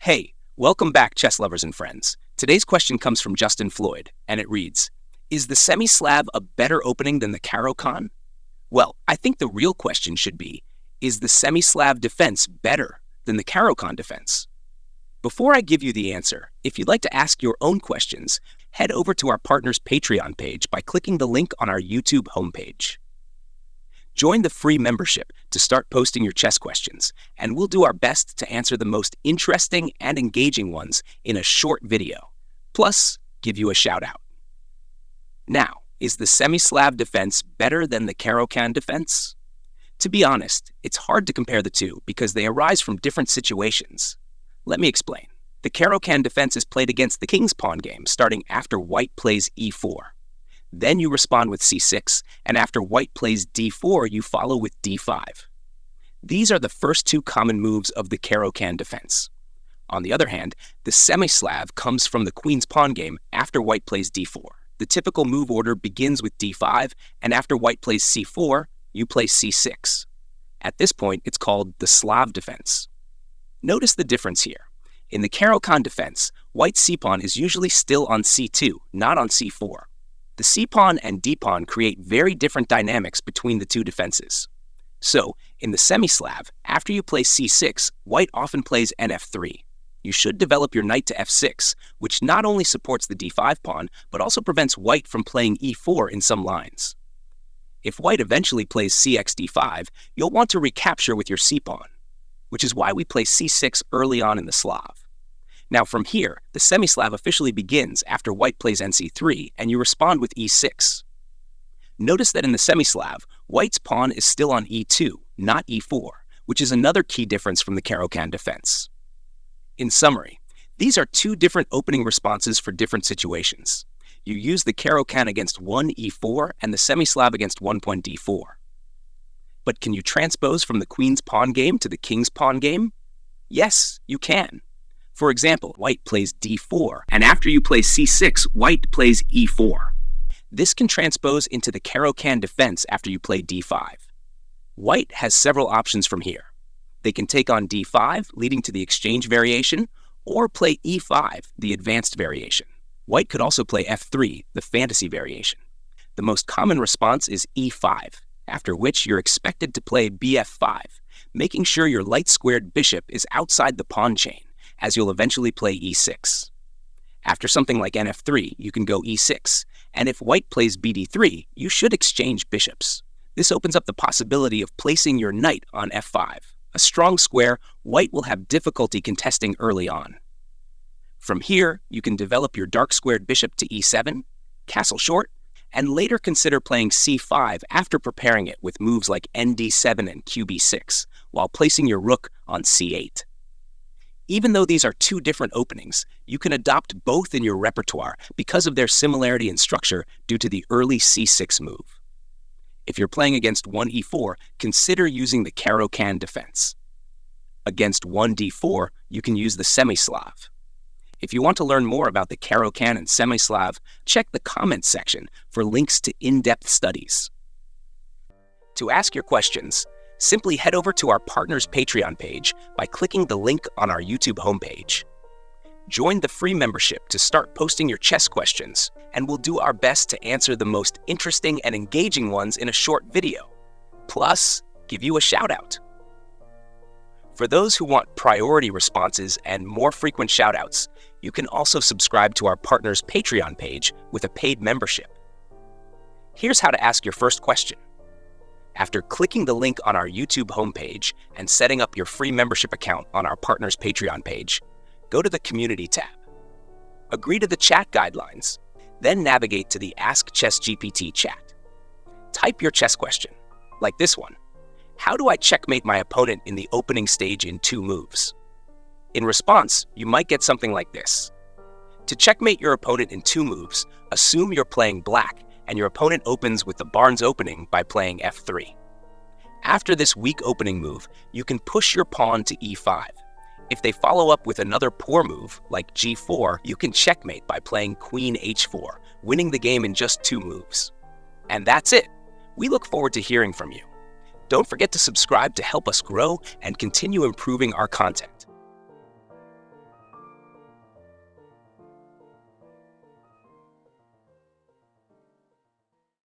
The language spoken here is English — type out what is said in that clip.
Hey, welcome back, chess lovers and friends. Today's question comes from Justin Floyd, and it reads, is the Semi-Slav a better opening than the Caro-Kann? Well, I think the real question should be, is the Semi-Slav defense better than the Caro-Kann defense? Before I give you the answer, if you'd like to ask your own questions, head over to our partner's Patreon page by clicking the link on our YouTube homepage. Join the free membership to start posting your chess questions, and we'll do our best to answer the most interesting and engaging ones in a short video, plus give you a shout out. Now, is the Semi-Slav defense better than the Caro-Kann defense? To be honest, it's hard to compare the two because they arise from different situations. Let me explain. The Caro-Kann defense is played against the king's pawn game starting after white plays e4. Then you respond with c6, and after white plays d4, you follow with d5. These are the first two common moves of the Caro-Kann defense. On the other hand, the Semi-Slav comes from the queen's pawn game after white plays d4. The typical move order begins with d5, and after white plays c4, you play c6. At this point, it's called the Slav defense. Notice the difference here. In the Caro-Kann defense, white's c-pawn is usually still on c2, not on c4. The c-pawn and d-pawn create very different dynamics between the two defenses. So, in the Semi-Slav, after you play c6, white often plays nf3. You should develop your knight to f6, which not only supports the d5 pawn, but also prevents white from playing e4 in some lines. If white eventually plays cx-d5, you'll want to recapture with your c-pawn, which is why we play c6 early on in the Slav. Now from here, the Semi-Slav officially begins after white plays nc3, and you respond with e6. Notice that in the Semi-Slav, white's pawn is still on e2, not e4, which is another key difference from the Caro-Kann defense. In summary, these are two different opening responses for different situations. You use the Caro-Kann against one e4 and the Semi-Slav against one pawn d4. But can you transpose from the queen's pawn game to the king's pawn game? Yes, you can. For example, white plays d4, and after you play c6, white plays e4. This can transpose into the Caro-Kann defense after you play d5. White has several options from here. They can take on d5, leading to the exchange variation, or play e5, the advanced variation. White could also play f3, the fantasy variation. The most common response is e5, after which you're expected to play bf5, making sure your light-squared bishop is outside the pawn chain, as you'll eventually play e6. After something like nf3, you can go e6, and if white plays bd3, you should exchange bishops. This opens up the possibility of placing your knight on f5. A strong square, white will have difficulty contesting early on. From here, you can develop your dark-squared bishop to e7, castle short, and later consider playing c5 after preparing it with moves like nd7 and qb6, while placing your rook on c8. Even though these are two different openings, you can adopt both in your repertoire because of their similarity in structure due to the early c6 move. If you're playing against one e4, consider using the Caro-Kann defense. Against one d4, you can use the Semi-Slav. If you want to learn more about the Caro-Kann and Semi-Slav, check the comments section for links to in-depth studies. To ask your questions, simply head over to our partner's Patreon page by clicking the link on our YouTube homepage. Join the free membership to start posting your chess questions, and we'll do our best to answer the most interesting and engaging ones in a short video, plus give you a shout-out. For those who want priority responses and more frequent shout-outs, you can also subscribe to our partner's Patreon page with a paid membership. Here's how to ask your first question. After clicking the link on our YouTube homepage and setting up your free membership account on our partner's Patreon page, go to the Community tab. Agree to the chat guidelines, then navigate to the Ask ChessGPT chat. Type your chess question, like this one. How do I checkmate my opponent in the opening stage in 2 moves? In response, you might get something like this. To checkmate your opponent in 2 moves, assume you're playing black and your opponent opens with the Barnes opening by playing f3. After this weak opening move, you can push your pawn to e5. If they follow up with another poor move, like g4, you can checkmate by playing queen h4, winning the game in just 2 moves. And that's it. We look forward to hearing from you. Don't forget to subscribe to help us grow and continue improving our content.